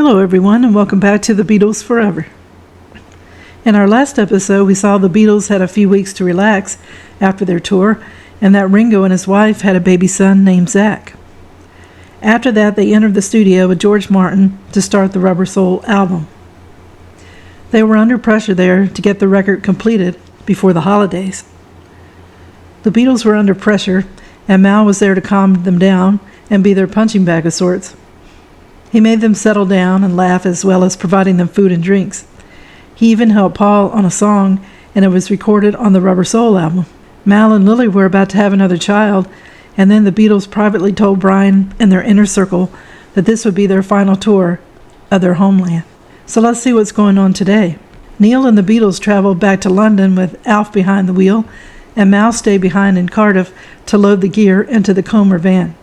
Hello everyone, and welcome back to the Beatles Forever. In our last episode, we saw the Beatles had a few weeks to relax after their tour, and that Ringo and his wife had a baby son named Zach. After that, they entered the studio with George Martin to start the Rubber Soul album. They were under pressure there to get the record completed before the holidays. The Beatles were under pressure, and Mal was there to calm them down and be their punching bag of sorts. He made them settle down and laugh, as well as providing them food and drinks. He even helped Paul on a song, and it was recorded on the Rubber Soul album. Mal and Lily were about to have another child, and then the Beatles privately told Brian and their inner circle that this would be their final tour of their homeland. So let's see what's going on today. Neil and the Beatles traveled back to London with Alf behind the wheel, and Mal stayed behind in Cardiff to load the gear into the Comer van.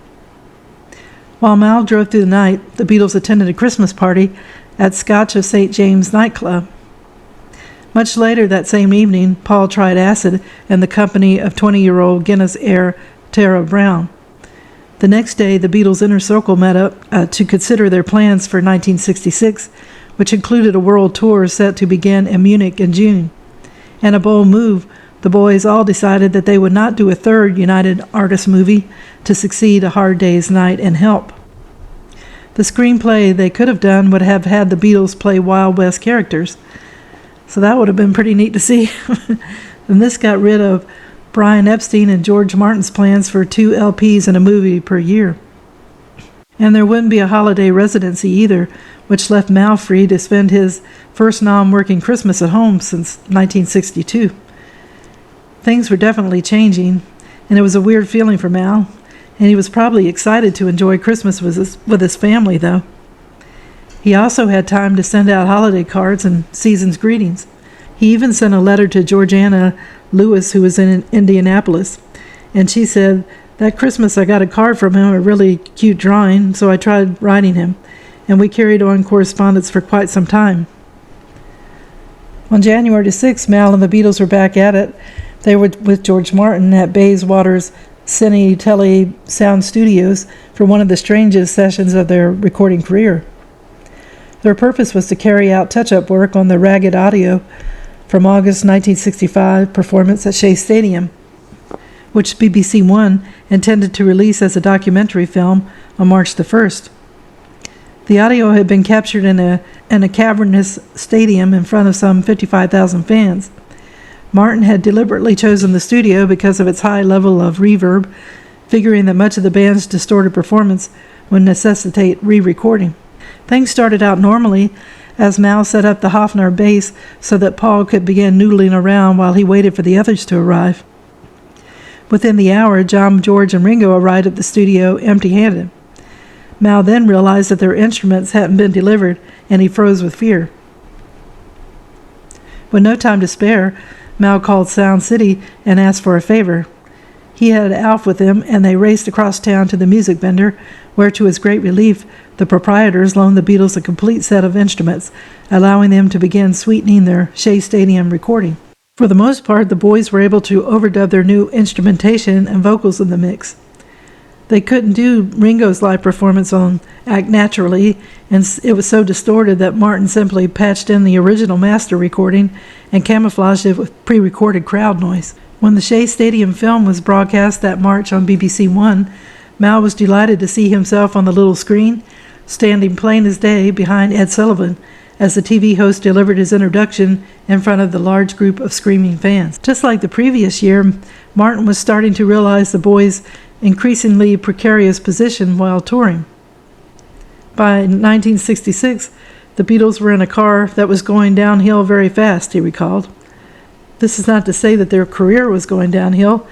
While Mal drove through the night, the Beatles attended a Christmas party at Scotch of St. James nightclub. Much later that same evening, Paul tried acid in the company of 20-year-old Guinness heir Tara Brown. The next day, the Beatles' inner circle met up to consider their plans for 1966, which included a world tour set to begin in Munich in June. In a bold move, the boys all decided that they would not do a third United Artists movie to succeed A Hard Day's Night and Help. The screenplay they could have done would have had the Beatles play Wild West characters, so that would have been pretty neat to see. And this got rid of Brian Epstein and George Martin's plans for 2 LPs and a movie per year. And there wouldn't be a holiday residency either, which left Mal free to spend his first non-working Christmas at home since 1962. Things were definitely changing, and it was a weird feeling for Mal, and he was probably excited to enjoy Christmas with his family, though. He also had time to send out holiday cards and season's greetings. He even sent a letter to Georgiana Lewis, who was in Indianapolis, and she said, "That Christmas I got a card from him, a really cute drawing, so I tried writing him, and we carried on correspondence for quite some time." On January 6th, Mal and the Beatles were back at it. They were with George Martin at Bayswater's Cine Tele Sound Studios for one of the strangest sessions of their recording career. Their purpose was to carry out touch-up work on the ragged audio from August 1965 performance at Shea Stadium, which BBC One intended to release as a documentary film on March the 1st. The audio had been captured in a cavernous stadium in front of some 55,000 fans. Martin had deliberately chosen the studio because of its high level of reverb, figuring that much of the band's distorted performance would necessitate re-recording. Things started out normally as Mal set up the Hofner bass so that Paul could begin noodling around while he waited for the others to arrive. Within the hour, John, George, and Ringo arrived at the studio empty-handed. Mal then realized that their instruments hadn't been delivered, and he froze with fear. With no time to spare, Mal called Sound City and asked for a favor. He had Alf with him, and they raced across town to the music vendor, where, to his great relief, the proprietors loaned the Beatles a complete set of instruments, allowing them to begin sweetening their Shea Stadium recording. For the most part, the boys were able to overdub their new instrumentation and vocals in the mix. They couldn't do Ringo's live performance on Act Naturally, and it was so distorted that Martin simply patched in the original master recording and camouflaged it with pre-recorded crowd noise. When the Shea Stadium film was broadcast that March on BBC One, Mal was delighted to see himself on the little screen, standing plain as day behind Ed Sullivan, as the TV host delivered his introduction in front of the large group of screaming fans. Just like the previous year, Martin was starting to realize the boys' increasingly precarious position while touring. By 1966, the Beatles were in a car that was going downhill very fast, he recalled. This is not to say that their career was going downhill,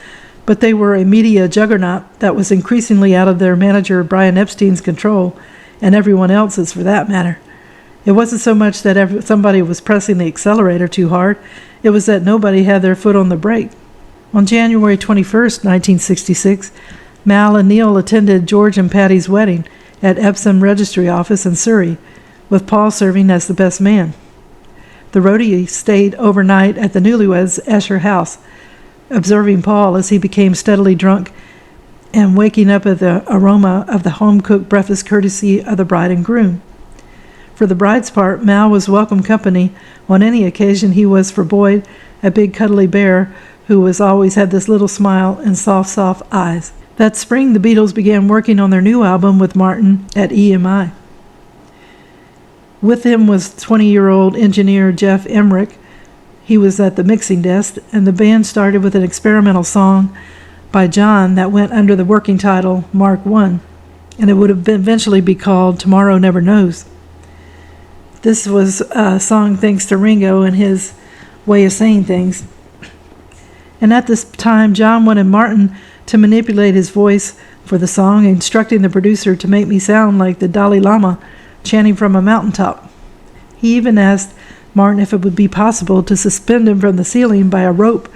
but they were a media juggernaut that was increasingly out of their manager Brian Epstein's control, and everyone else's for that matter. It wasn't so much that somebody was pressing the accelerator too hard, it was that nobody had their foot on the brake. On January 21st, 1966, Mal and Neil attended George and Patty's wedding at Epsom Registry Office in Surrey, with Paul serving as the best man. The roadie stayed overnight at the newlyweds' Esher house, observing Paul as he became steadily drunk and waking up at the aroma of the home-cooked breakfast courtesy of the bride and groom. For the bride's part, Mal was welcome company on any occasion he was for Boyd, a big cuddly bear who was always had this little smile and soft eyes. That spring, the Beatles began working on their new album with Martin at EMI. With him was 20-year-old engineer Jeff Emmerich. He was at the mixing desk, and the band started with an experimental song by John that went under the working title Mark I, and it would have eventually be called Tomorrow Never Knows. This was a song thanks to Ringo and his way of saying things. And at this time, John wanted Martin to manipulate his voice for the song, instructing the producer to make me sound like the Dalai Lama chanting from a mountaintop. He even asked Martin if it would be possible to suspend him from the ceiling by a rope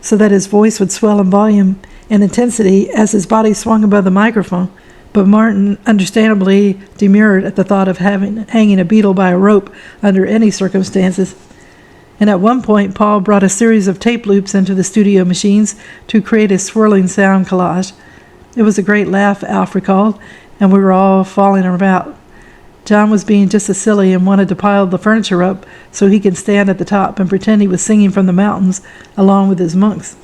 so that his voice would swell in volume and intensity as his body swung above the microphone. But Martin understandably demurred at the thought of hanging a Beatle by a rope under any circumstances. And at one point, Paul brought a series of tape loops into the studio machines to create a swirling sound collage. It was a great laugh, Alf recalled, and we were all falling about. John was being just as silly and wanted to pile the furniture up so he could stand at the top and pretend he was singing from the mountains along with his monks.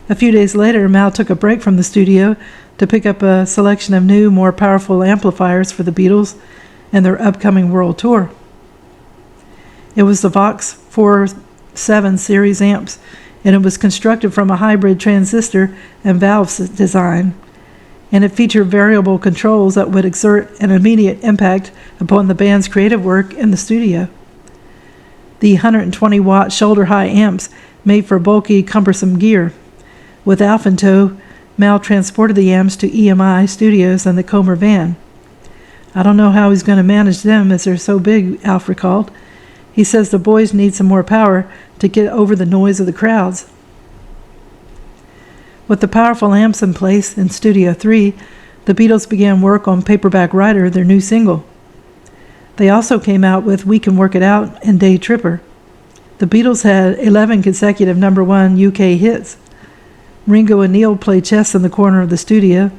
A few days later, Mal took a break from the studio to pick up a selection of new, more powerful amplifiers for the Beatles and their upcoming world tour. It was the Vox 47 series amps, and it was constructed from a hybrid transistor and valve design, and it featured variable controls that would exert an immediate impact upon the band's creative work in the studio. The 120-watt shoulder-high amps made for bulky, cumbersome gear. With Alf in tow, Mal transported the amps to EMI Studios in the Comer van. "I don't know how he's going to manage them as they're so big," Alf recalled. "He says the boys need some more power to get over the noise of the crowds." With the powerful amps in place in Studio 3, the Beatles began work on Paperback Writer, their new single. They also came out with We Can Work It Out and Day Tripper. The Beatles had 11 consecutive #1 UK hits. Ringo and Neil played chess in the corner of the studio.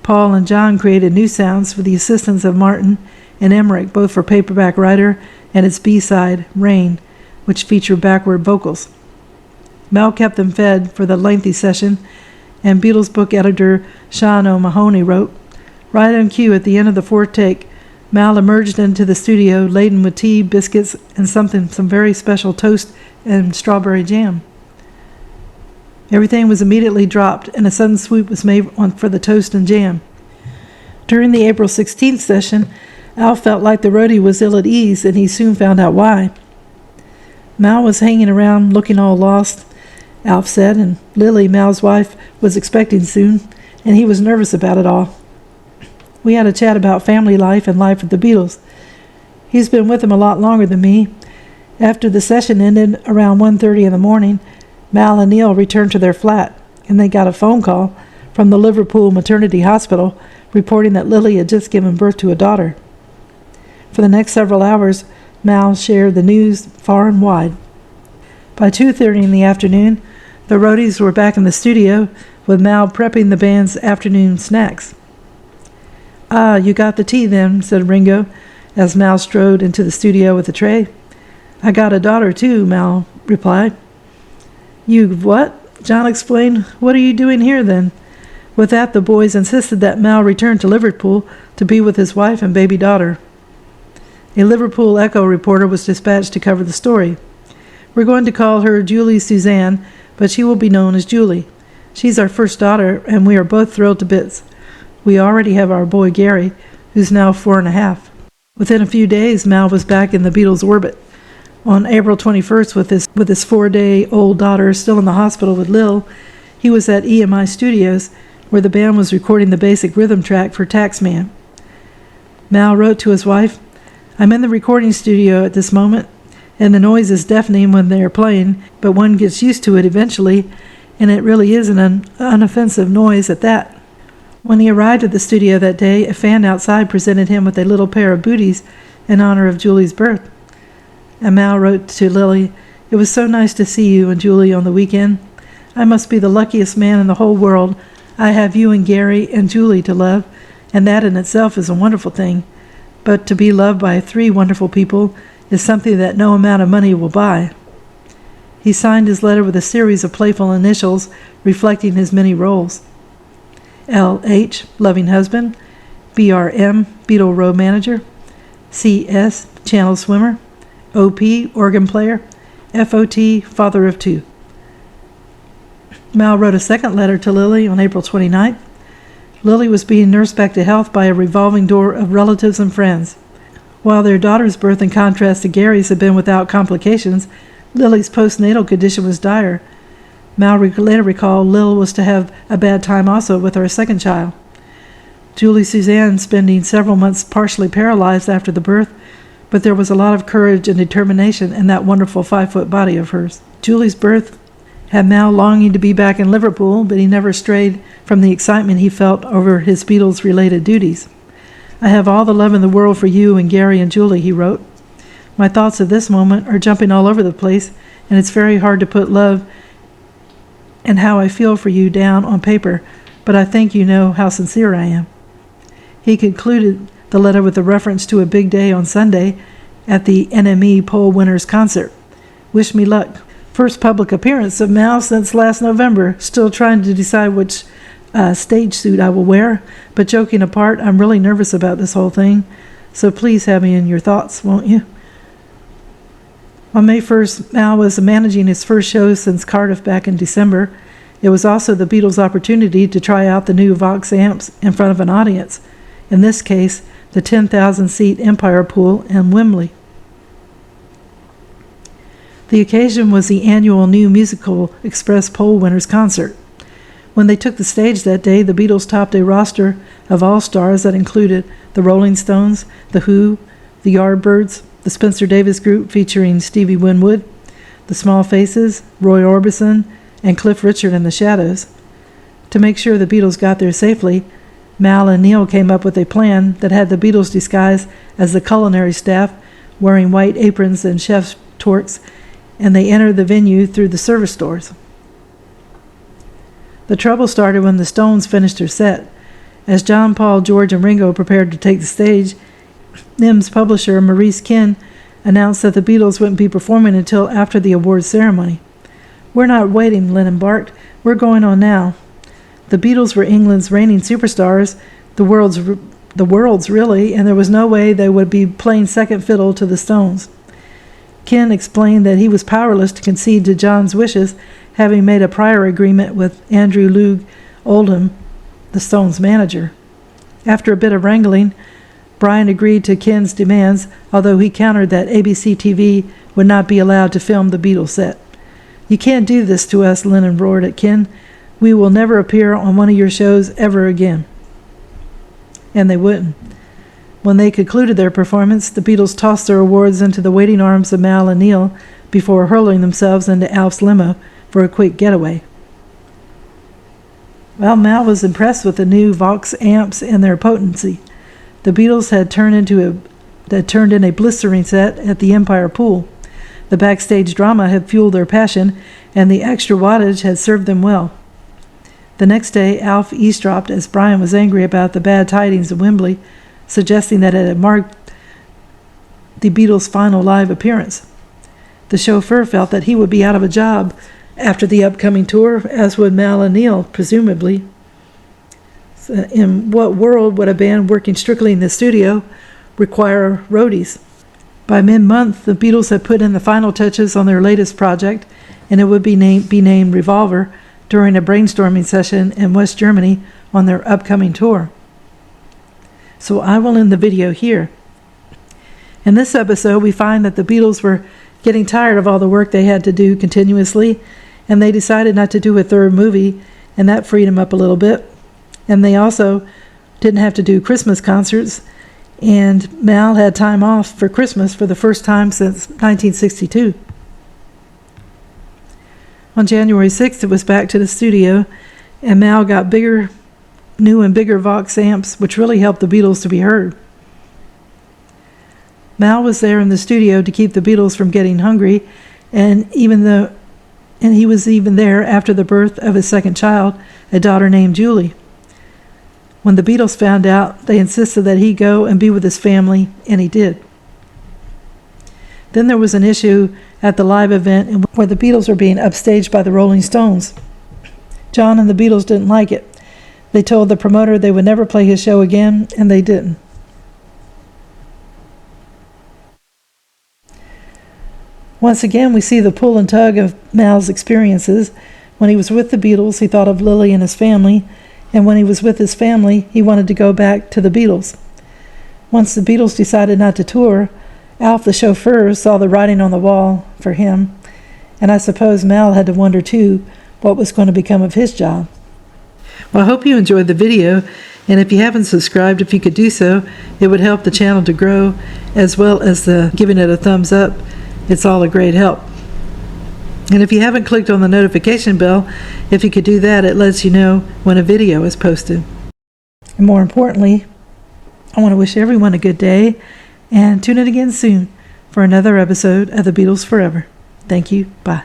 Paul and John created new sounds for the assistance of Martin and Emmerich, both for Paperback Writer and its B-side, Rain, which featured backward vocals. Mel kept them fed for the lengthy session, and Beatles book editor Sean O'Mahony wrote, "Right on cue at the end of the fourth take, Mal emerged into the studio laden with tea, biscuits, and some very special toast and strawberry jam. Everything was immediately dropped, and a sudden swoop was made for the toast and jam. During the April 16th session, Al felt like the roadie was ill at ease, and he soon found out why. Mal was hanging around looking all lost, Alf said, and Lily, Mal's wife, was expecting soon, and he was nervous about it all. We had a chat about family life and life with the Beatles. He's been with them a lot longer than me. After the session ended around 1:30 in the morning, Mal and Neil returned to their flat, and they got a phone call from the Liverpool Maternity Hospital reporting that Lily had just given birth to a daughter. For the next several hours, Mal shared the news far and wide. By 2:30 in the afternoon, the roadies were back in the studio, with Mal prepping the band's afternoon snacks. "Ah, you got the tea then," said Ringo, as Mal strode into the studio with a tray. "I got a daughter, too," Mal replied. "You've what?" John explained. "What are you doing here, then?" With that, the boys insisted that Mal return to Liverpool to be with his wife and baby daughter. A Liverpool Echo reporter was dispatched to cover the story. "We're going to call her Julie Suzanne, but she will be known as Julie. She's our first daughter, and we are both thrilled to bits. We already have our boy Gary, who's now 4.5. Within a few days, Mal was back in the Beatles' orbit. On April 21st, with his 4-day-old daughter still in the hospital with Lil, he was at EMI Studios, where the band was recording the basic rhythm track for Taxman. Mal wrote to his wife, "I'm in the recording studio at this moment, and the noise is deafening when they are playing, but one gets used to it eventually, and it really is an unoffensive noise at that." When he arrived at the studio that day, a fan outside presented him with a little pair of booties in honor of Julie's birth. And Mal wrote to Lily, "It was so nice to see you and Julie on the weekend. I must be the luckiest man in the whole world. I have you and Gary and Julie to love, and that in itself is a wonderful thing. but to be loved by 3 wonderful people is something that no amount of money will buy. He signed his letter with a series of playful initials reflecting his many roles. L.H., loving husband, B.R.M., Beatle road manager, C.S., channel swimmer, O.P., organ player, F.O.T., father of 2. Mal wrote a second letter to Lily on April 29th. Lily was being nursed back to health by a revolving door of relatives and friends. While their daughter's birth, in contrast to Gary's, had been without complications, Lily's postnatal condition was dire. Mal later recalled Lil was to have a bad time also with our second child. Julie Suzanne spending several months partially paralyzed after the birth, but there was a lot of courage and determination in that wonderful 5-foot body of hers. Julie's birth had Mal longing to be back in Liverpool, but he never strayed from the excitement he felt over his Beatles-related duties. "I have all the love in the world for you and Gary and Julie," he wrote. "My thoughts at this moment are jumping all over the place, and it's very hard to put love and how I feel for you down on paper, but I think you know how sincere I am." He concluded the letter with a reference to a big day on Sunday at the NME Poll Winners concert. "Wish me luck. First public appearance of Mal since last November. Still trying to decide which stage suit I will wear, but joking apart, I'm really nervous about this whole thing, so please have me in your thoughts, won't you?" On May 1st, Mal was managing his first show since Cardiff back in December. It was also the Beatles' opportunity to try out the new Vox amps in front of an audience, in this case, the 10,000-seat Empire Pool in Wembley. The occasion was the annual New Musical Express Poll Winners concert. When they took the stage that day, the Beatles topped a roster of all-stars that included the Rolling Stones, The Who, the Yardbirds, the Spencer Davis Group featuring Stevie Winwood, the Small Faces, Roy Orbison, and Cliff Richard and the Shadows. To make sure the Beatles got there safely, Mal and Neil came up with a plan that had the Beatles disguised as the culinary staff, wearing white aprons and chef's torques, and they entered the venue through the service doors. The trouble started when the Stones finished their set. As John, Paul, George, and Ringo prepared to take the stage, NIM's publisher, Maurice Kin, announced that the Beatles wouldn't be performing until after the awards ceremony. "We're not waiting," Lennon barked. "We're going on now." The Beatles were England's reigning superstars, the world's really, and there was no way they would be playing second fiddle to the Stones. Ken explained that he was powerless to concede to John's wishes, having made a prior agreement with Andrew Loog Oldham, the Stones' manager. After a bit of wrangling, Brian agreed to Ken's demands, although he countered that ABC TV would not be allowed to film the Beatles set. "You can't do this to us," Lennon roared at Ken. "We will never appear on one of your shows ever again." And they wouldn't. When they concluded their performance, the Beatles tossed their awards into the waiting arms of Mal and Neil before hurling themselves into Alf's limo for a quick getaway. Well, Mal was impressed with the new Vox amps and their potency. The Beatles had turned in a blistering set at the Empire Pool. The backstage drama had fueled their passion, and the extra wattage had served them well. The next day, Alf eavesdropped as Brian was angry about the bad tidings of Wembley, suggesting that it had marked the Beatles' final live appearance. The chauffeur felt that he would be out of a job after the upcoming tour, as would Mal and Neil, presumably. So in what world would a band working strictly in the studio require roadies? By mid-month, the Beatles had put in the final touches on their latest project, and it would be named Revolver during a brainstorming session in West Germany on their upcoming tour. So I will end the video here. In this episode, we find that the Beatles were getting tired of all the work they had to do continuously, and they decided not to do a third movie, and that freed them up a little bit. And they also didn't have to do Christmas concerts, and Mal had time off for Christmas for the first time since 1962. On January 6th, it was back to the studio, and Mal got new and bigger Vox amps, which really helped the Beatles to be heard. Mal was there in the studio to keep the Beatles from getting hungry, and he was even there after the birth of his second child, a daughter named Julie. When the Beatles found out, they insisted that he go and be with his family, and he did. Then there was an issue at the live event where the Beatles were being upstaged by the Rolling Stones. John and the Beatles didn't like it. They told the promoter they would never play his show again, and they didn't. Once again, we see the pull and tug of Mal's experiences. When he was with the Beatles, he thought of Lily and his family, and when he was with his family, he wanted to go back to the Beatles. Once the Beatles decided not to tour, Alf the chauffeur saw the writing on the wall for him, and I suppose Mal had to wonder too what was going to become of his job. Well, I hope you enjoyed the video, and if you haven't subscribed, if you could do so, it would help the channel to grow, as well as giving it a thumbs up. It's all a great help. And if you haven't clicked on the notification bell, if you could do that, it lets you know when a video is posted. And more importantly, I want to wish everyone a good day, and tune in again soon for another episode of the Beatles Forever. Thank you. Bye.